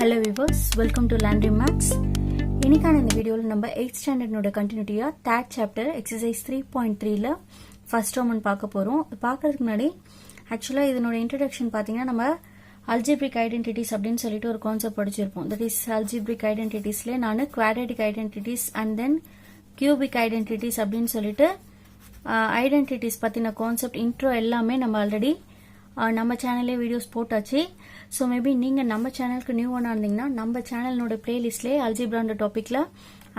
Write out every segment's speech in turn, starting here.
Hello viewers, welcome to Landry Maths. இன்னைக்கான இந்த வீடியோல நம்ம 8th ஸ்டாண்டர்ட் கண்டினியூட்டியா third chapter exercise 3.3ல first term பார்க்க போறோம். பார்க்கிறதுக்கு முன்னாடி ஆக்சுவலா இதனோட இன்ட்ரோடக்ஷன் பாத்தீங்கன்னா நம்ம algebraic identities அப்படினு சொல்லிட்டு ஒரு கான்செப்ட் படிச்சிருப்போம். That is algebraic identitiesல நான் quadratic identities and then cubic identities அப்படினு சொல்லிட்டு identities பத்தின கான்செப்ட் இன்ட்ரோ எல்லாமே நம்ம ஆல்ரெடி நம்ம சேனல்லே வீடியோஸ் போட்டாச்சு. ஸோ மேபி நீங்கள் நம்ம சேனலுக்கு நியூவாக இருந்தீங்கன்னா நம்ம சேனலோட பிளேலிஸ்ட்லேயே அல்ஜிப்ரான்ற டாப்பிக்கில்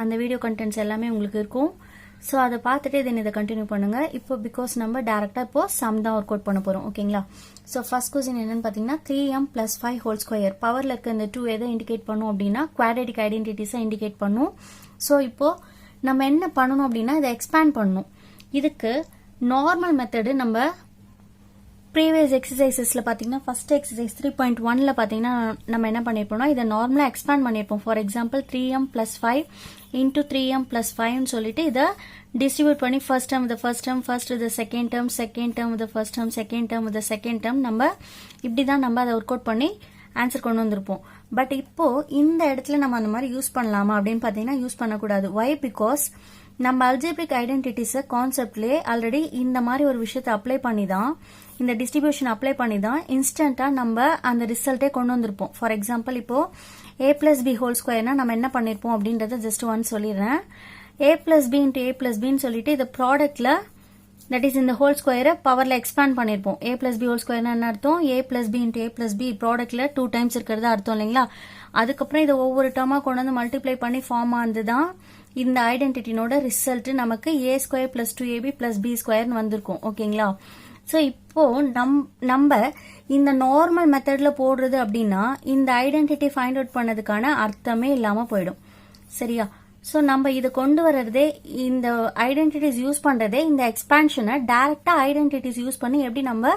அந்த வீடியோ கண்டென்ட்ஸ் எல்லாமே உங்களுக்கு இருக்கும். ஸோ அதை பார்த்துட்டு இதை கண்டினியூ பண்ணுங்கள். இப்போ பிகாஸ் நம்ம டேரெக்டாக இப்போ சம் தான் ஒர்க் அவுட் பண்ண போகிறோம். ஓகேங்களா? ஸோ ஃபர்ஸ்ட் கொஸ்டின் என்னன்னு பார்த்தீங்கன்னா 3m + 5 ஹோல் ஸ்கொயர் பவரில் இருக்க இந்த 2 எதை இண்டிகேட் பண்ணும் அப்படின்னா குவாட்ரேட்டிக் ஐடென்டிட்டிஸை இண்டிகேட் பண்ணும். ஸோ இப்போ நம்ம என்ன பண்ணணும் அப்படின்னா இதை எக்ஸ்பேண்ட் பண்ணணும். இதுக்கு நார்மல் மெத்தடு நம்ம ப்ரீவியஸ் எக்ஸசைசஸ்ல பாத்தீங்கன்னா ஃபர்ஸ்ட் எக்ஸசைஸ் 3.1ல பாத்தீங்கன்னா நம்ம என்ன பண்ணிருப்போம்னா இதை நார்மலா எக்ஸ்பேண்ட் பண்ணிருப்போம். ஃபார் எக்ஸாம்பிள் 3m + 5 × 3m + 5 சொல்லிட்டு இதை டிஸ்ட்ரிபியூட் பண்ணி first term with first term, first with second term, second term with first term, second term with second term நம்ம இப்படிதான் நம்ம அதை ஒர்க் அவுட் பண்ணி ஆன்சர் கொண்டு வந்திருப்போம். பட் இப்போ இந்த இடத்துல நம்ம அந்த மாதிரி யூஸ் பண்ணலாமா அப்படின்னு பாத்தீங்கன்னா யூஸ் பண்ணக்கூடாது. வை? பிகாஸ் நம்ம அல்ஜிப்ரிக் ஐடென்டிட்டிஸ் கான்செப்ட்லேயே ஆல்ரெடி இந்த மாதிரி ஒரு விஷயத்தை அப்ளை பண்ணி தான் இந்த டிஸ்ட்ரிபியூஷன் அப்ளை பண்ணி தான் இன்ஸ்டன்டா நம்ம அந்த ரிசல்ட்டே கொண்டு வந்திருப்போம். ஃபார் எக்ஸாம்பிள் இப்போ a + b ஹோல் ஸ்கொயர்னா நம்ம என்ன பண்ணிருப்போம் அப்படின்றத ஜஸ்ட் ஒன் சொல்லிடுறேன். a + b × a + b சொல்லிட்டு இந்த ப்ராடக்ட்ல தட் இஸ் இந்த ஹோல் ஸ்கொயரை பவர்ல எக்ஸ்பேண்ட் பண்ணிருப்போம். a + b ஹோல் ஸ்கொயர்னா என்ன அர்த்தம்? a + b × a + b ப்ராடக்ட்ல 2 times இருக்கிறது அர்த்தம் இல்லைங்களா? அதுக்கப்புறம் இதை ஒவ்வொரு டேர்மா கொண்டு வந்து மல்டிப்ளை பண்ணி ஃபார்ம் ஆனதுதான் இந்த ஐடென்டிட்டினோட ரிசல்ட் நமக்கு a² + 2ab + b² வந்திருக்கும். ஓகேங்களா? ஸோ இப்போ நம்ம இந்த நார்மல் மெத்தட்ல போடுறது அப்படின்னா இந்த ஐடென்டிட்டி ஃபைண்ட் அவுட் பண்ணதுக்கான அர்த்தமே இல்லாம போயிடும். சரியா? ஸோ நம்ம இதை கொண்டு வர்றதே இந்த ஐடென்டிட்டிஸ் யூஸ் பண்றதே இந்த எக்ஸ்பான்ஷனை டைரக்டா ஐடென்டிட்டிஸ் யூஸ் பண்ணி எப்படி நம்ம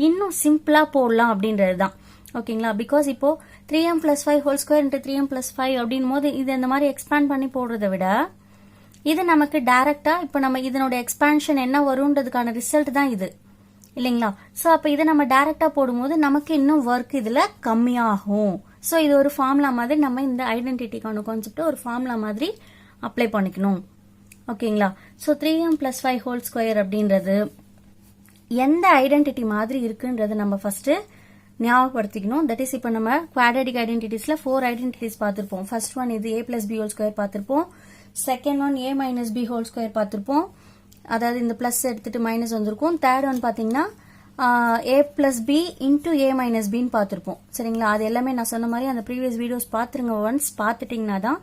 இன்னும் சிம்பிளா போடலாம் அப்படின்றது தான். ஓகேங்களா? பிகாஸ் இப்போ 3m + 5 ஹோல் ஸ்கொயர் × 3m + 5 அப்படின் போது இது இந்த மாதிரி எக்ஸ்பேண்ட் பண்ணி போடுறதை விட இது நமக்கு டைரக்டா இப்போ நம்ம இதனோட எக்ஸ்பான்ஷன் என்ன வரும்ன்றதுக்கான ரிசல்ட் தான் இது இல்லைங்களா? ஸோ அப்போ இதை நம்ம டைரக்டா போடும்போது நமக்கு இன்னும் ஒர்க் இதுல கம்மியாகும். ஸோ இது ஒரு ஃபார்முலா மாதிரி நம்ம இந்த ஐடென்டிட்டிக்கான கான்செப்ட் ஒரு ஃபார்முலா மாதிரி அப்ளை பண்ணிக்கணும். ஓகேங்களா? ஸோ 3m + 5 ஹோல் ஸ்கொயர் அப்படின்றது எந்த ஐடென்டிட்டி மாதிரி இருக்குன்றது நம்ம ஃபர்ஸ்ட் ஞாபகப்படுத்திக்கணும். தட் இஸ் இப்போ நம்ம குவாட்ரேட்டிக் ஐடென்டிட்டிஸ்ல 4 ஐடென்டிட்டிஸ் பார்த்திருப்போம். ஃபர்ஸ்ட் ஒன் இது a + b ஹோல் ஸ்கொயர் பார்த்திருப்போம். Second one a - b whole square பார்த்திருப்போம். அதாவது இந்த பிளஸ் எடுத்துட்டு மைனஸ் வந்திருக்கும். தேர்ட் ஒன் பாத்தீங்கன்னா a + b × a - b பார்த்திருப்போம். சரிங்களா? அது எல்லாமே நான் சொன்ன மாதிரி அந்த ப்ரீவியஸ் வீடியோஸ் பாத்துருங்க. ஒன்ஸ் பாத்துட்டீங்கன்னா தான்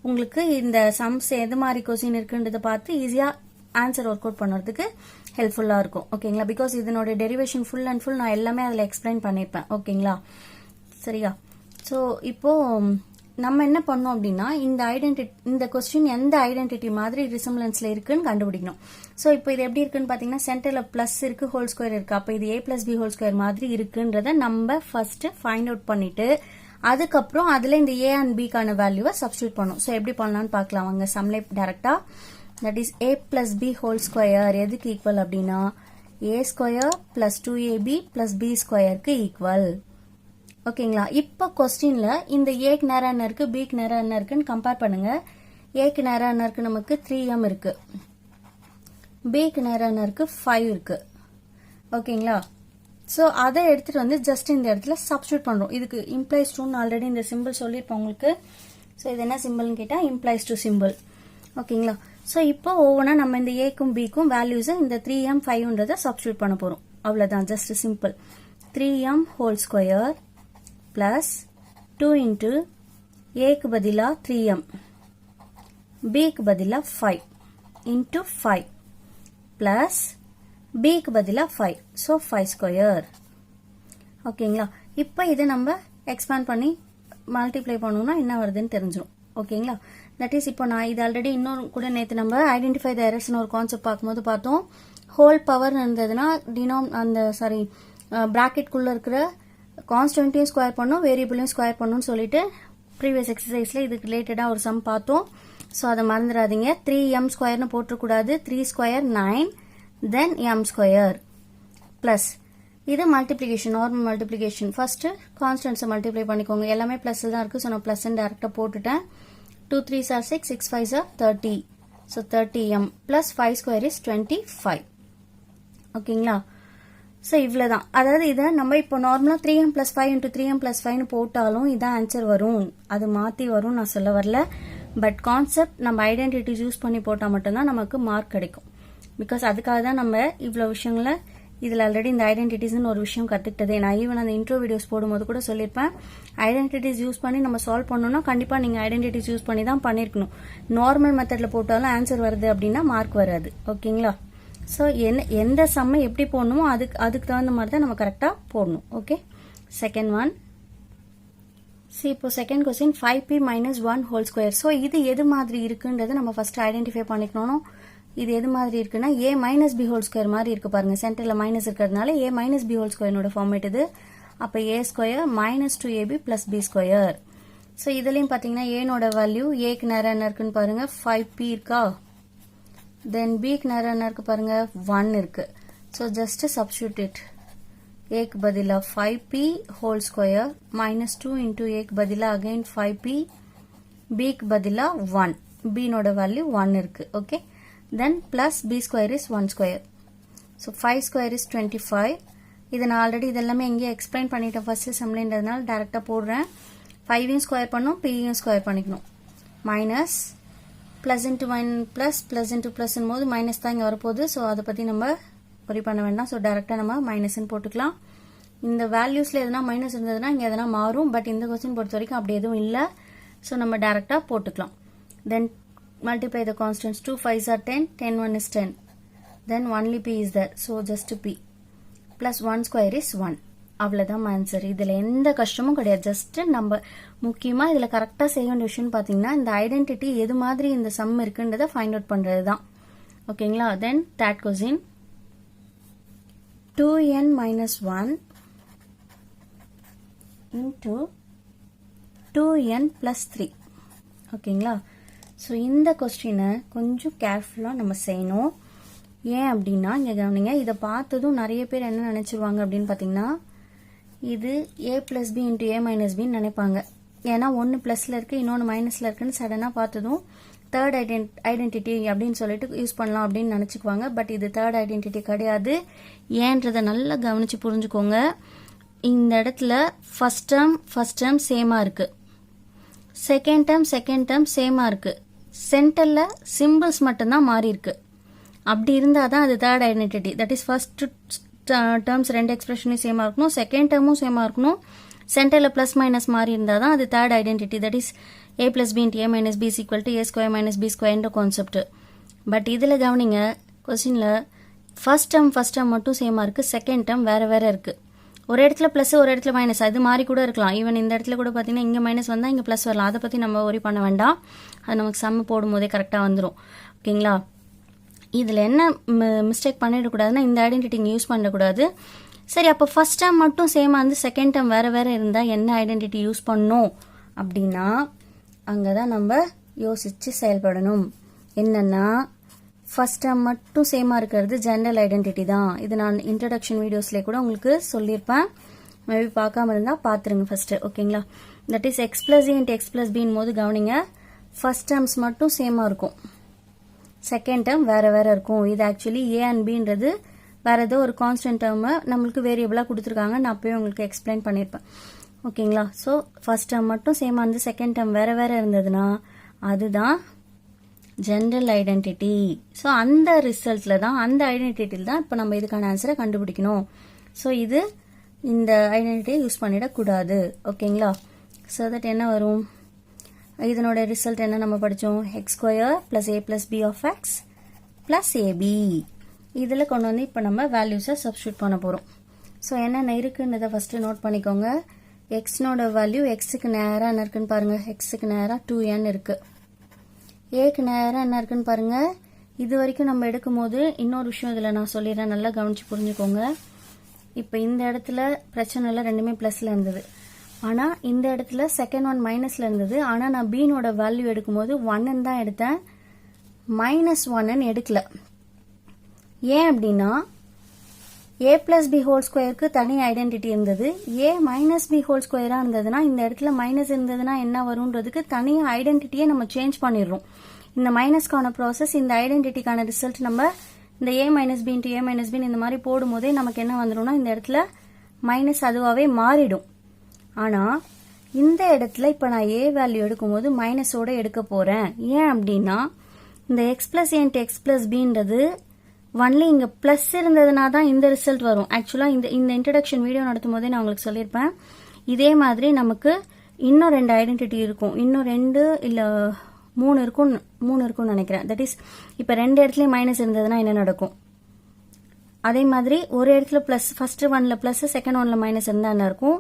உங்களுக்கு இந்த சம்ஸ் எது மாதிரி கொஸ்டின் இருக்குன்றதை பார்த்து ஈஸியா ஆன்சர் ஒர்க் அவுட் பண்ணுறதுக்கு ஹெல்ப்ஃபுல்லா இருக்கும். ஓகேங்களா? பிகாஸ் இதனோட டெரிவேஷன் ஃபுல் அண்ட் ஃபுல் நான் எல்லாமே அதில் எக்ஸ்பிளைன் பண்ணிருப்பேன். ஓகேங்களா? சரியா? ஸோ இப்போ நம்ம என்ன பண்ணோம் அப்படின்னா இந்த கொஸ்டின் எந்த ஐடென்டிட்டி மாதிரி ரிசம்பிளன்ஸ்ல இருக்குன்னு கண்டுபிடிக்கணும். ஸோ இப்போ இது எப்படி இருக்குன்னு பாத்தீங்கன்னா சென்டர்ல பிளஸ் இருக்கு, ஹோல் ஸ்கொயர் இருக்கு. அப்ப இது a + b ஹோல் ஸ்கொயர் மாதிரி இருக்குன்றத நம்ம ஃபர்ஸ்ட் ஃபைண்ட் அவுட் பண்ணிட்டு அதுக்கப்புறம் அதுல இந்த a and b கான வேல்யூவை சப்ஸ்டியூட் பண்ணும். ஸோ எப்படி பண்ணலாம்னு பார்க்கலாம் வாங்க. சம்லே டைரக்டா that is a + b whole square எதுக்கு ஈக்குவல் அப்படின்னா a² + 2ab + b² ஈக்குவல். ஓகேங்களா? இப்போ கொஸ்டின்ல இந்த ஏக்கு நேரம் என்ன இருக்கு, பிக்கு நேரம் என்ன இருக்குன்னு கம்பேர் பண்ணுங்க. ஏக்கு நேரம் என்ன இருக்கு, நமக்கு 3m இருக்கு. பிக்கு நேரம் என்ன இருக்கு, 5 இருக்கு. ஓகேங்களா? சோ அதை எடுத்துட்டு வந்து ஜஸ்ட் இந்த இடத்துல சப்ஸ்டியூட் பண்றோம். இதுக்கு இம்ப்ளைஸ் டு ஆல்ரெடி இந்த சிம்பிள் சொல்லிருப்பேன் உங்களுக்கு. சோ இது என்ன சிம்பிள்னு கேட்டா இம்ப்ளைஸ் டு சிம்பிள். ஓகேங்களா? சோ இப்போ ஒவ்வொன்றா நம்ம இந்த ஏக்கும் பிக்கும் வேல்யூஸ் இந்த 3m 5ன்றத சப்ஸ்டியூட் பண்ண போறோம். அவ்வளவுதான், just simple. 3m whole square plus 2 × ஏக்கு பதிலா 3m, பிக்கு பதிலா 5 × 5 பிளஸ் பிக்கு பதிலா 5. ஸோ 5². ஓகேங்களா? இப்போ இதை நம்ம எக்ஸ்பேண்ட் பண்ணி மல்டிப்ளை பண்ணோம்னா என்ன வருதுன்னு தெரிஞ்சிடும். ஓகேங்களா? தட் இஸ் இப்போ நான் இது ஆல்ரெடி இன்னொரு கூட நேற்று நம்ம ஐடென்டிஃபை த எரர்ஸ்னு ஒரு கான்செப்ட் பார்க்கும்போது பார்த்தோம். ஹோல் பவர் இருந்ததுன்னா பிராக்கெட் குள்ள இருக்கிற கான்ஸ்டன்ட்டையும் ஸ்கொயர் பண்ணும், வேரியபிளையும் ஸ்கொயர் பண்ணும்னு சொல்லிட்டு ப்ரீவியஸ் எக்ஸசைஸ்ல இதுக்கு ரிலேட்டடா ஒரு சம் பார்த்தோம். ஸோ அதை மறந்துடாதீங்க. 3m² போட்டுக்கூடாது. 3² 9 தென் m² பிளஸ் இது மல்டிப்ளிகேஷன், நார்மல் மல்டிப்ளிகேஷன். ஃபர்ஸ்ட் கான்ஸ்டன்ட்ஸை மல்டிப்ளை பண்ணிக்கோங்க. எல்லாமே பிளஸ் தான் இருக்கு. ஸோ நான் பிளஸ் டேரக்டா போட்டுட்டேன். 2 3s are 6, 6 5s are 30. So 30m plus 5 square is 25. ஓகேங்களா? ஸோ இவ்வளோதான். அதாவது இதை நம்ம இப்போ நார்மலாக 3m plus 5 into 3m plus 5 போட்டாலும் இதான் ஆன்சர் வரும். அது மாற்றி வரும் நான் சொல்ல வரல. பட் கான்செப்ட் நம்ம ஐடென்டிட்டி யூஸ் பண்ணி போட்டால் மட்டும்தான் நமக்கு மார்க் கிடைக்கும். பிகாஸ் அதுக்காக தான் நம்ம இவ்வளோ விஷயங்களை இதில் ஆல்ரெடி இந்த ஐடென்டிட்டிஸ்னு ஒரு விஷயம் கற்றுக்கிட்டதே. நான் ஈவன் அந்த இன்ட்ரோ வீடியோஸ் போடும்போது கூட சொல்லியிருப்பேன். ஐடென்டிட்டிஸ் யூஸ் பண்ணி நம்ம சால்வ் பண்ணணும்னா கண்டிப்பாக நீங்கள் ஐடென்டிட்டிஸ் யூஸ் பண்ணி தான் பண்ணியிருக்கணும். நார்மல் மெத்தடில் போட்டாலும் ஆன்சர் வருது அப்படின்னா மார்க் வராது. ஓகேங்களா? ஸோ எந்த சம்மை எப்படி போடணுமோ அதுக்கு தகுந்த மாதிரி தான் நம்ம கரெக்டாக போடணும். Okay, second one. இப்போ second question 5p minus 1 whole square. So இது எது மாதிரி இருக்குன்றதை நம்ம ஃபர்ஸ்ட் ஐடென்டிஃபை பண்ணிக்கணும். இது எது மாதிரி இருக்குன்னா a minus b whole square மாதிரி இருக்கு பாருங்க. சென்டர்ல மைனஸ் இருக்கிறதுனால a minus b whole square format இது. அப்போ a square minus 2ab plus b square. So இதுலயும் பாத்தீங்கன்னா a நோட வேல்யூ aக்கு நேரா என்ன இருக்குன்னு பாருங்க 5p இருக்கா. தென் bக்கு நேரா என்ன இருக்கு பாருங்க 1 இருக்கு. So just substitute it. aக்கு பதிலா 5p whole square minus 2 into aக்கு பதிலா again 5p, bக்கு பதிலா 1, b நோட வேல்யூ 1 இருக்கு. Okay, then plus b square is 1 square. So 5 square is 25. இதை நான் ஆல்ரெடி இதெல்லாமே எங்கேயே எக்ஸ்பிளைன் பண்ணிட்டேன் ஃபர்ஸ்ட் சம்லேன்றதுனால டேரெக்டாக போடுறேன். 5யும் ஸ்கொயர் பண்ணணும், pயும் ஸ்கொயர் பண்ணிக்கணும். Minus plus into plus into பிளஸ்ன் போது மைனஸ் தான் இங்கே வரப்போகுது. ஸோ அதை பற்றி நம்ம ஒரி பண்ண வேண்டாம். ஸோ டேரெக்டாக நம்ம மைனஸ்ன்னு போட்டுக்கலாம். இந்த வேல்யூஸில் எதனா மைனஸ் இருந்ததுன்னா இங்கே எதனா மாறும். பட் இந்த கொஸ்டின் பொறுத்த வரைக்கும் அப்படி எதுவும் இல்லை. ஸோ நம்ம டேரெக்டாக போட்டுக்கலாம். தென் multiply the constants. 2 5s are 10, 10 1 is 10. Then only p is there. So just p. Plus 1 square is 1. அவ்வளவுதான் ஆன்சர். இதுல எந்த கஷ்டமும் கிடையாது. ஜஸ்ட் நம்ம முக்கியமா இதுல கரெக்டா செய்ய வேண்டிய விஷயம் பாத்தீங்கன்னா இந்த ஐடென்டிட்டி எது மாதிரி இந்த சம் இருக்குன்றத ஃபைண்ட் அவுட் பண்றது தான். ஓகேங்களா? Then third question 2n minus 1 into 2n plus 3. ஓகேங்களா? ஸோ இந்த கொஸ்டினை கொஞ்சம் கேர்ஃபுல்லாக நம்ம செய்யணும். ஏன் அப்படின்னா இங்கே கவனிங்க, இதை பார்த்ததும் நிறைய பேர் என்ன நினச்சிருவாங்க அப்படின்னு பார்த்தீங்கன்னா இது a plus b into a minus b நினைப்பாங்க. ஏன்னா ஒன்று ப்ளஸில் இருக்குது இன்னொன்று மைனஸில் இருக்குன்னு சடனாக பார்த்ததும் தேர்ட் ஐடென்டிட்டி அப்படின்னு சொல்லிட்டு யூஸ் பண்ணலாம் அப்படின்னு நினச்சிக்குவாங்க. பட் இது தேர்ட் ஐடென்டிட்டி கிடையாது. ஏன்றதை நல்லா கவனித்து புரிஞ்சுக்கோங்க. இந்த இடத்துல ஃபர்ஸ்ட் டேர்ம் சேமாக இருக்குது, செகண்ட் டேர்ம் சேமாக இருக்குது. சென்டர்ல சிம்பிள்ஸ் மட்டும்தான் மாறி இருக்கு. அப்படி இருந்தால் தான் அது third identity. That is first terms ரெண்டு எக்ஸ்பிரஷனும் சேமாக இருக்கணும், செகண்ட் டேர்மும் சேமாக இருக்கணும். சென்டரில் ப்ளஸ் மைனஸ் மாறி இருந்தால் தான் அது third identity. That is a plus b into a minus b is equal to a square minus b square என்ற கான்செப்ட். பட் இதில் கவனிங்க, கொஸ்டினில் ஃபர்ஸ்ட் டேர்ம் மட்டும் சேமாக இருக்குது, செகண்ட் டேர்ம் வேறு வேறு இருக்குது. ஒரு இடத்துல ப்ளஸ் ஒரு இடத்துல மைனஸ், அது மாதிரி கூட இருக்கலாம். ஈவன் இந்த இடத்துல கூட பார்த்தீங்கன்னா இங்கே மைனஸ் வந்தால் இங்கே ப்ளஸ் வரலாம். அதை பற்றி நம்ம ஒரி பண்ண வேண்டாம். அது நமக்கு சம்மு போடும்போதே கரெக்டாக வந்துடும். ஓகேங்களா? இதில் என்ன மிஸ்டேக் பண்ணிடக்கூடாதுன்னா இந்த ஐடென்டிட்டி இங்கே யூஸ் பண்ணக்கூடாது. சரி, அப்போ ஃபர்ஸ்ட் டேர்ம் மட்டும் சேமாக வந்து செகண்ட் டேர்ம் வேறு வேறு இருந்தால் என்ன ஐடென்டிட்டி யூஸ் பண்ணணும் அப்படின்னா அங்கே தான் நம்ம யோசித்து செயல்படணும். என்னென்னா ஃபர்ஸ்ட் டேர்ம் மட்டும் சேமாக இருக்கிறது ஜெனரல் ஐடென்டிட்டி தான். இது நான் இன்ட்ரடக்ஷன் வீடியோஸ்லேயே கூட உங்களுக்கு சொல்லியிருப்பேன். மேபி பார்க்காம இருந்தால் பார்த்துருங்க ஃபர்ஸ்ட். ஓகேங்களா? That is x plus a into x plus பின் போது கவனிங்க, ஃபர்ஸ்ட் டேர்ம்ஸ் மட்டும் சேமாக இருக்கும், செகண்ட் டேர்ம் வேறு வேறு இருக்கும். இது ஆக்சுவலி ஏ அண்ட் பின்றது வேறு ஏதோ ஒரு கான்ஸ்டன்ட் டேர்மை நம்மளுக்கு வேரியபிளாக கொடுத்துருக்காங்க. நான் அப்போயே உங்களுக்கு எக்ஸ்பிளைன் பண்ணியிருப்பேன். ஓகேங்களா? ஸோ ஃபர்ஸ்ட் டேர்ம் மட்டும் சேமாக இருந்து செகண்ட் டேர்ம் வேறு வேறு இருந்ததுன்னா அதுதான் ஜெனரல் ஐடென்டிட்டி. ஸோ அந்த ரிசல்ட்டில் தான், அந்த ஐடென்டிட்டியில் தான் இப்போ நம்ம இதுக்கான ஆன்சரை கண்டுபிடிக்கணும். ஸோ இது இந்த ஐடென்டிட்டியை யூஸ் பண்ணிடக்கூடாது. ஓகேங்களா? ஸோ தட் என்ன வரும், இதனோட ரிசல்ட் என்ன நம்ம படித்தோம், x square plus a plus b of x plus a b. இதில் கொண்டு வந்து இப்போ நம்ம வேல்யூஸை சப்ஸ்டியூட் பண்ண போகிறோம். ஸோ என்னென்ன இருக்குன்றதை ஃபஸ்ட்டு நோட் பண்ணிக்கோங்க. எக்ஸ்னோட வேல்யூ எக்ஸுக்கு நேராக என்ன இருக்குன்னு பாருங்கள், எக்ஸுக்கு நேராக 2n இருக்குது. ஏக்கு நேராக என்ன இருக்குன்னு பாருங்கள். இது வரைக்கும் நம்ம எடுக்கும் போது இன்னொரு விஷயம் இதில் நான் சொல்லிடுறேன், நல்லா கவனித்து புரிஞ்சுக்கோங்க. இப்போ இந்த இடத்துல பிரச்சனை இல்லை, ரெண்டுமே ப்ளஸில் இருந்தது. ஆனால் இந்த இடத்துல செகண்ட் ஒன் மைனஸில் இருந்தது. ஆனால் நான் பீனோட வேல்யூ எடுக்கும்போது 1 தான் எடுத்தேன், -1 எடுக்கல. ஏன் அப்படின்னா a plus b ஹோல் ஸ்கொயருக்கு தனி ஐடென்டிட்டி இருந்தது. a மைனஸ் b ஹோல் ஸ்கொயரா இருந்ததுன்னா இந்த இடத்துல மைனஸ் இருந்ததுன்னா என்ன வரும்ன்றதுக்கு தனி ஐடென்டிட்டியை நம்ம சேஞ்ச் பண்ணிடுறோம். இந்த மைனஸ்க்கான ப்ராசஸ், இந்த ஐடென்டிட்டிக்கான ரிசல்ட் நம்ம இந்த a minus b into a minus b இந்த மாதிரி போடும் போதே நமக்கு என்ன வந்துடும்னா இந்த இடத்துல மைனஸ் அதுவாகவே மாறிடும். ஆனால் இந்த இடத்துல இப்போ நான் a வேல்யூ எடுக்கும்போது மைனஸோட எடுக்க போகிறேன். ஏன் அப்படின்னா இந்த x plus a into x plus பின்றது ஒன்லி இங்கே ப்ளஸ் இருந்ததுனா தான் இந்த ரிசல்ட் வரும். ஆக்சுவலாக இந்த இன்ட்ரடக்ஷன் வீடியோ நடத்தும் போதே நான் உங்களுக்கு சொல்லியிருப்பேன். இதே மாதிரி நமக்கு இன்னும் 2 ஐடென்டிட்டி இருக்கும். இன்னும் 2 இல்லை 3 இருக்கும்னு நினைக்கிறேன். தட் இஸ் இப்போ 2 இடத்துலையும் மைனஸ் இருந்ததுன்னா என்ன நடக்கும், அதே மாதிரி ஒரு இடத்துல ப்ளஸ், ஃபர்ஸ்ட் ஒன்ல ப்ளஸ் செகண்ட் ஒன்ல மைனஸ் இருந்தால் என்ன இருக்கும்,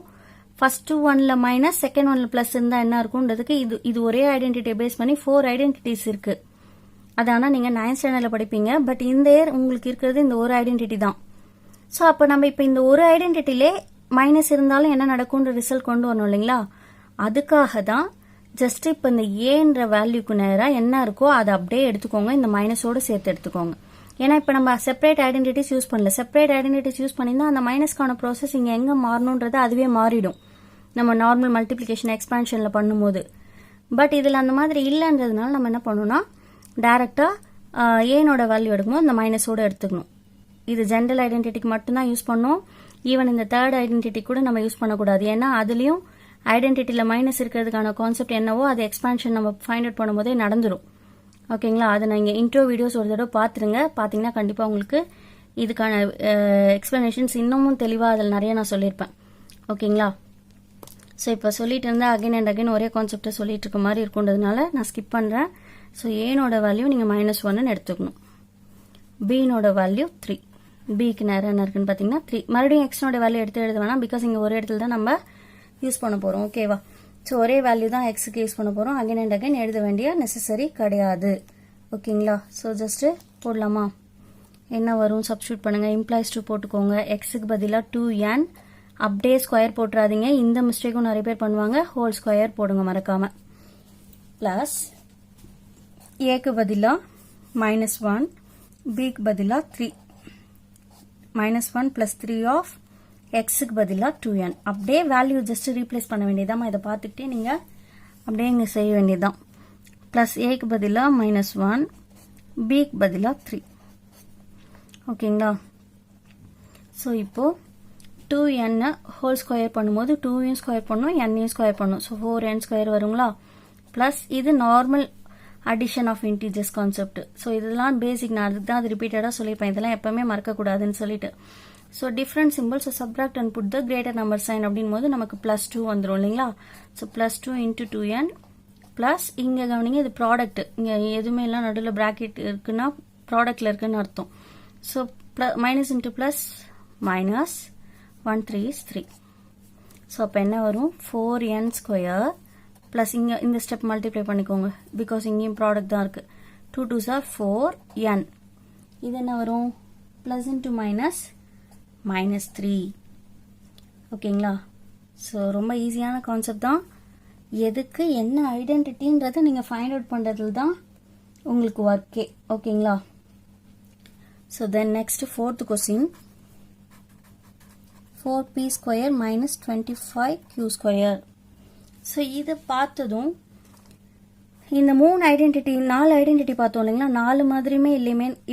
ஃபர்ஸ்ட் ஒன்ல மைனஸ் செகண்ட் ஒன்ல ப்ளஸ் இருந்தால் என்ன இருக்கும்ன்றதுக்கு இது ஒரே ஐடென்டிட்டியை பேஸ் பண்ணி 4 ஐடென்டிட்டிஸ் இருக்கு. அது ஆனால் நீங்கள் 9th ஸ்டாண்டர்டில் படிப்பீங்க. பட் இந்த இயர் உங்களுக்கு இருக்கிறது இந்த ஒரு ஐடென்டிட்டி தான். ஸோ அப்போ நம்ம இப்போ இந்த ஒரு ஐடென்டிட்டிலே மைனஸ் இருந்தாலும் என்ன நடக்கும்ன்ற ரிசல்ட் கொண்டு வரணும் இல்லைங்களா. அதுக்காக தான் ஜஸ்ட் இப்போ இந்த ஏன்ற வேல்யூக்கு நேராக என்ன இருக்கோ அதை அப்படியே எடுத்துக்கோங்க, இந்த மைனஸோடு சேர்த்து எடுத்துக்கோங்க. ஏன்னா இப்போ நம்ம செப்பரேட் ஐடென்டிட்டிஸ் யூஸ் பண்ணல. செப்பரேட் ஐடென்டிட்டிஸ் யூஸ் பண்ணியிருந்தா அந்த மைனஸ்க்கான ப்ராசஸ் இங்கே எங்கே மாறணுன்றது அதுவே மாறிடும் நம்ம நார்மல் மல்டிப்ளிகேஷன் எக்ஸ்பான்ஷனில் பண்ணும்போது. பட் இதில் அந்த மாதிரி இல்லைன்றதுனால நம்ம என்ன பண்ணணும்னா டைரெக்டாக ஏனோட வேல்யூ எடுக்கும்போது இந்த மைனஸோடு எடுத்துக்கணும். இது ஜென்ரல் ஐடென்டிட்டிக்கு மட்டும்தான் யூஸ் பண்ணோம். ஈவன் இந்த தேர்ட் ஐடென்டிட்டி கூட நம்ம யூஸ் பண்ணக்கூடாது. ஏன்னா அதுலேயும் ஐடென்டிட்டியில் மைனஸ் இருக்கிறதுக்கான கான்செப்ட் என்னவோ அது எக்ஸ்பான்ஷன் நம்ம ஃபைண்ட் அவுட் பண்ணும்போதே நடந்துடும். ஓகேங்களா. அதை நான் இங்கே இன்ட்ரோ வீடியோஸ் ஒரு தடவை பார்த்துருங்க. பார்த்தீங்கன்னா கண்டிப்பாக உங்களுக்கு இதுக்கான எக்ஸ்பிளனேஷன்ஸ் இன்னமும் தெளிவாக அதில் நிறைய நான் சொல்லியிருப்பேன். ஓகேங்களா. ஸோ இப்போ சொல்லிட்டு இருந்தால் அகைன் அண்ட் அகைன் ஒரே கான்செப்டை சொல்லிட்டு இருக்க மாதிரி இருக்குன்றதுனால நான் ஸ்கிப் பண்ணுறேன். ஸோ ஏனோட வேல்யூ நீங்கள் -1 எடுத்துக்கணும். பீனோட வேல்யூ 3. பிக்கு நேரம் என்ன இருக்குன்னு பார்த்தீங்கன்னா 3. மறுபடியும் எக்ஸ்னோட வேல்யூ எடுத்து எழுத வேணாம், பிகாஸ் இங்கே ஒரு இடத்துல தான் நம்ம யூஸ் பண்ண போகிறோம். ஓகேவா. ஸோ ஒரே வேல்யூ தான் எக்ஸுக்கு யூஸ் பண்ண போகிறோம். அகைன் அண்ட் அகைன் எழுத வேண்டிய நெசசரி கிடையாது. ஓகேங்களா. ஸோ ஜஸ்ட்டு போடலாமா, என்ன வரும் சப்ஸ்டியூட் பண்ணுங்கள். இம்ப்ளாய்ஸ் 2 போட்டுக்கோங்க. எக்ஸுக்கு பதிலாக 2n, அப்படியே ஸ்கொயர் போட்டுறாதீங்க. இந்த மிஸ்டேக்கும் நிறைய பேர் பண்ணுவாங்க. ஹோல் ஸ்கொயர் போடுங்க மறக்காமல். ப்ளஸ் ஏக்கு பதிலாக -1, பிக்கு பதிலாக 3. -1 + 3 ஆஃப் எக்ஸுக்கு பதிலாக 2n. அப்படியே வேல்யூ ஜஸ்ட் ரீப்ளேஸ் பண்ண வேண்டியதான். இதை பார்த்துக்கிட்டே நீங்கள் அப்படியே இங்கே செய்ய வேண்டியதுதான். ப்ளஸ் ஏக்கு பதிலாக -1, பிக்கு பதிலாக 3. ஓகேங்களா. ஸோ இப்போது 2n ஹோல் ஸ்கொயர் பண்ணும்போது 2 ஸ்கொயர் பண்ணும், n ஸ்கொயர் பண்ணும். ஸோ 4n ஸ்கொயர் வருங்களா. ப்ளஸ் இது normal addition of integers concept. So இதெல்லாம் பேசிக், நான் அதுக்கு தான் அது ரிப்பீட்டடாக சொல்லியிருப்பேன், இதெல்லாம் எப்பவுமே மறக்கக்கூடாதுன்னு சொல்லிட்டு. So different symbols subtract and put the greater number sign அப்படின் போது நமக்கு +2 வந்துடும் இல்லைங்களா. ஸோ +2 × 2n ப்ளஸ் இங்கே கவனிங்க, இது ப்ராடக்ட். இங்கே எதுவுமே இல்லை, நடுவில் ப்ராக்கெட் இருக்குன்னா ப்ராடக்டில் இருக்குன்னு அர்த்தம். So minus into plus minus 1 3 is 3. So அப்போ என்ன வரும், 4n ஸ்கொயர் ப்ளஸ் இங்கே இந்த ஸ்டெப் மல்டிப்ளை பண்ணிக்கோங்க, பிகாஸ் இங்கேயும் ப்ராடக்ட் தான் இருக்குது. 2 2s are 4n. இது என்ன வரும், ப்ளஸ் இன்ட்டு மைனஸ் -3. ஓகேங்களா. ஸோ ரொம்ப ஈஸியான கான்செப்ட் தான். எதுக்கு என்ன ஐடென்டிட்டின்றதை நீங்கள் ஃபைண்ட் அவுட் பண்ணுறதுல தான் உங்களுக்கு ஒர்க்கே. ஓகேங்களா. So then next 4th question, 4p square -25q square. So இது பார்த்ததும் இந்த 3 ஐடென்டிட்டி 4 ஐடென்டிட்டி பார்த்தோம் இல்லைங்களா, 4 மாதிரியுமே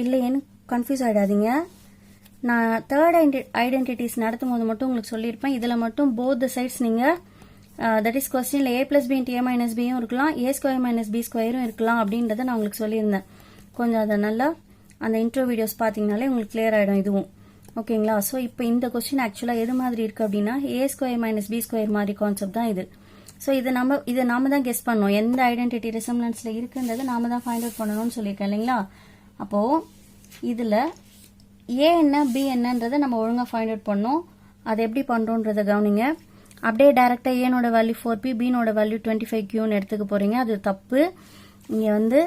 இல்லையேன்னு கன்ஃபியூஸ் ஆகிடாதீங்க. நான் தேர்ட் ஐடென்டிட்டிஸ் நடத்தும் போது மட்டும் உங்களுக்கு சொல்லியிருப்பேன். இதில் மட்டும் போத் த சைட்ஸ் நீங்கள் தட் இஸ் கொஸ்டினில் a + b × a - b இருக்கலாம், a² - b² இருக்கலாம் அப்படின்றத நான் உங்களுக்கு சொல்லியிருந்தேன். கொஞ்சம் அதை நல்லா அந்த இன்ட்ரோ வீடியோஸ் பார்த்தீங்கனாலே உங்களுக்கு கிளியர் ஆகிடும் இதுவும். ஓகேங்களா. ஸோ இப்போ இந்த கொஸ்டின் ஆக்சுவலாக எது மாதிரி இருக்குது அப்படின்னா a² - b² மாதிரி கான்செப்ட் தான் இது. ஸோ இதை நாம தான் கெஸ் பண்ணோம், எந்த ஐடென்டிட்டி ரிசம்லன்ஸில் இருக்குன்றது நாம தான் ஃபைண்ட் அவுட் பண்ணணும்னு சொல்லியிருக்கேன் இல்லைங்களா. அப்போது இதில் ஏ என்ன பி என்னன்றதை நம்ம ஒழுங்காக ஃபைண்ட் அவுட் பண்ணோம். அதை எப்படி பண்ணுறோன்றதை கவனிங்க. அப்படியே டேரெக்டாக ஏனோட வேல்யூ 4p, பீனோட வேல்யூ 25qன்னு எடுத்துக்க போகிறீங்க, அது தப்பு. இங்கே வந்து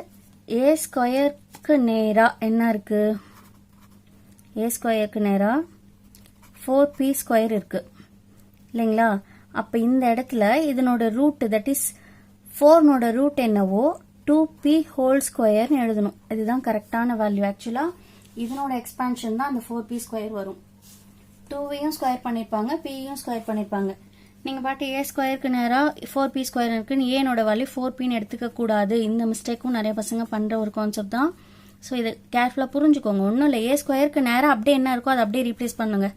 a² நேராக என்ன இருக்குது, a² நேராக 4p² இருக்குது இல்லைங்களா. அப்போ இந்த இடத்துல இதனோட ரூட் தட் இஸ் 4நோட ரூட் என்னவோ 2p² எழுதணும். இதுதான் கரெக்டான வேல்யூ. ஆக்சுவலாக இதனோட எக்ஸ்பான்ஷன் தான் அந்த 4p² வரும். 2வையும் ஸ்கொயர் பண்ணியிருப்பாங்க, பியும் ஸ்கொயர் பண்ணியிருப்பாங்க. நீங்கள் பாட்டு ஏ ஸ்கொயருக்கு நேராக 4p ஸ்கொயர் இருக்குன்னு ஏனோட வேல்யூ 4pன்னு எடுத்துக்க கூடாது. இந்த மிஸ்டேக்கும் நிறைய பசங்க பண்ணுற ஒரு கான்செப்ட் தான். ஸோ இதை கேர்ஃபுல்லாக புரிஞ்சுக்கோங்க. ஒன்றும் இல்லை, ஏ ஸ்கொயருக்கு நேராக அப்படியே என்ன இருக்கோ அதை அப்படியே ரீப்ளேஸ் பண்ணுங்க.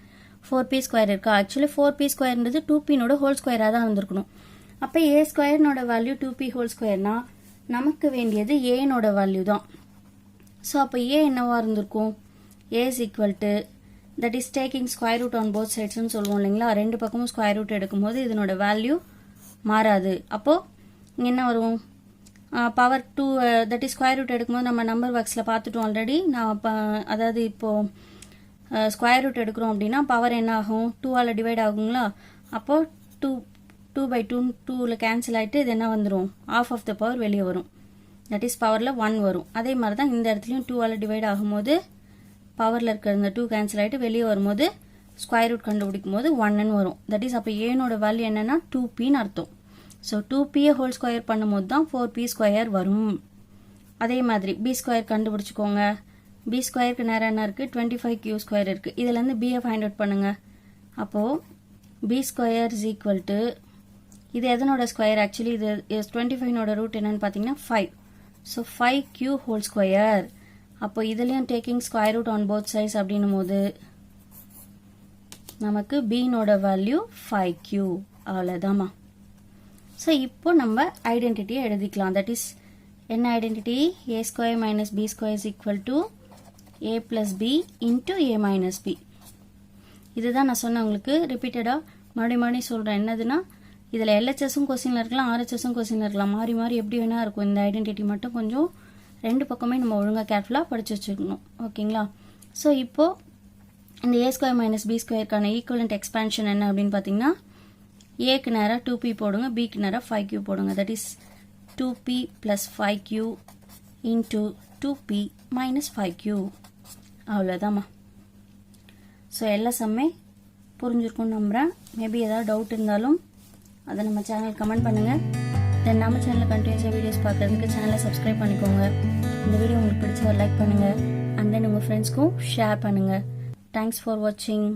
4p ஸ்கொயர் இருக்கா, ஆக்சுவலி 4p ஸ்கொயர்ன்றது 2pனோட ஹோல் ஸ்கொயராக தான் வந்திருக்கணும். அப்போ ஏ ஸ்கொயர்னோட வேல்யூ 2p ஹோல் ஸ்கொயர்னா நமக்கு வேண்டியது ஏனோட வேல்யூ தான். ஸோ அப்போ ஏ என்னவா இருந்திருக்கும், a is equal to that is taking square root on both சைட்ஸ்னு சொல்லுவோம் இல்லைங்களா. ரெண்டு பக்கமும் ஸ்கொயர் ரூட் எடுக்கும்போது இதனோட வேல்யூ மாறாது. அப்போது இங்கே என்ன வரும், power 2 that is square root எடுக்கும்போது நம்ம நம்பர் பாக்ஸில் பார்த்துட்டோம் ஆல்ரெடி. நான் அதாவது இப்போது ஸ்கொயர் ரூட் எடுக்கிறோம் அப்படின்னா பவர் என்ன ஆகும், 2ஆல் டிவைட் ஆகுங்களா. அப்போது 2/2 2ல் கேன்சல் ஆகிட்டு இது என்ன வந்துடும், ஆஃப் ஆஃப் த பவர் வெளியே வரும். தட் இஸ் பவரில் 1 வரும். அதே மாதிரி தான் இந்த இடத்துலையும் 2ஆல் டிவைட் ஆகும்போது பவரில் இருக்கிற இந்த 2 கேன்சல் ஆகிட்டு வெளியே வரும்போது ஸ்கொயர் ரூட் கண்டுபிடிக்கும் போது 1ன்னு வரும். தட் இஸ் அப்போ ஏனோட வேல்யூ என்னன்னா 2pன்னு அர்த்தம். ஸோ 2pயை ஹோல் ஸ்கொயர் பண்ணும்போது தான் 4p ஸ்கொயர் வரும். அதே மாதிரி பி ஸ்கொயர் கண்டுபிடிச்சிக்கோங்க. பி ஸ்கொயருக்கு நேரம் என்ன இருக்குது, 25q ஸ்கொயர் இருக்குது. இதுலேருந்து பியை ஃபைண்ட் அவுட் பண்ணுங்க. அப்போது b square is equal to, இது எதனோட ஸ்கொயர், ஆக்சுவலி இது 25நோட ரூட் என்னன்னு பார்த்தீங்கன்னா 5. So 5q whole square. அப்போ இதுலேயும் taking square root on both sides அப்படின்னும் போது நமக்கு பீனோட வேல்யூ 5q. அவ்வளோதாம்மா. ஸோ இப்போ நம்ம ஐடென்டிட்டியை எழுதிக்கலாம். தட் இஸ் என்ன identity, a square minus b square is equal to a plus b into a minus b. இதுதான் நான் சொன்னேன் உங்களுக்கு ரிப்பீட்டடாக மறுபடியும் சொல்கிறேன். என்னதுன்னா இதில் எல்ஹெச்எஸும் கொஸ்டினில் இருக்கலாம், ஆர்ஹெச்எஸும் கொஸ்டினில் இருக்கலாம், மாறி மாறி எப்படி வேணா இருக்கும். இந்த ஐடென்டிட்டி மட்டும் கொஞ்சம் ரெண்டு பக்கமே நம்ம ஒழுங்காக கேர்ஃபுல்லாக படித்து வச்சுக்கணும். ஓகேங்களா. ஸோ இப்போது இந்த ஏ ஸ்கொயர் மைனஸ் பி ஸ்கொயருக்கான ஈக்குவலண்ட் எக்ஸ்பேன்ஷன் என்ன அப்படின்னு பார்த்தீங்கன்னா, ஏக்கு நேராக 2p போடுங்க, பிக்கு நேராக 5q போடுங்க. That is 2p plus 5q into 2p minus 5q. அவ்வளோதாம்மா. ஸோ எல்லா சம்மே புரிஞ்சிருக்கும்னு நம்புகிறேன். மேபி ஏதாவது டவுட் இருந்தாலும் அதை நம்ம சேனல் கமெண்ட் பண்ணுங்கள். தென் நம்ம சேனலில் கண்டினியூஸாக வீடியோஸ் பார்க்குறதுக்கு சேனலை சப்ஸ்கிரைப் பண்ணிக்கோங்க. இந்த வீடியோ உங்களுக்கு பிடிச்சா லைக் பண்ணுங்கள், அண்ட் தென் உங்கள் ஃப்ரெண்ட்ஸ்க்கும் ஷேர் பண்ணுங்கள். தேங்க்ஸ் ஃபார் வாட்சிங்.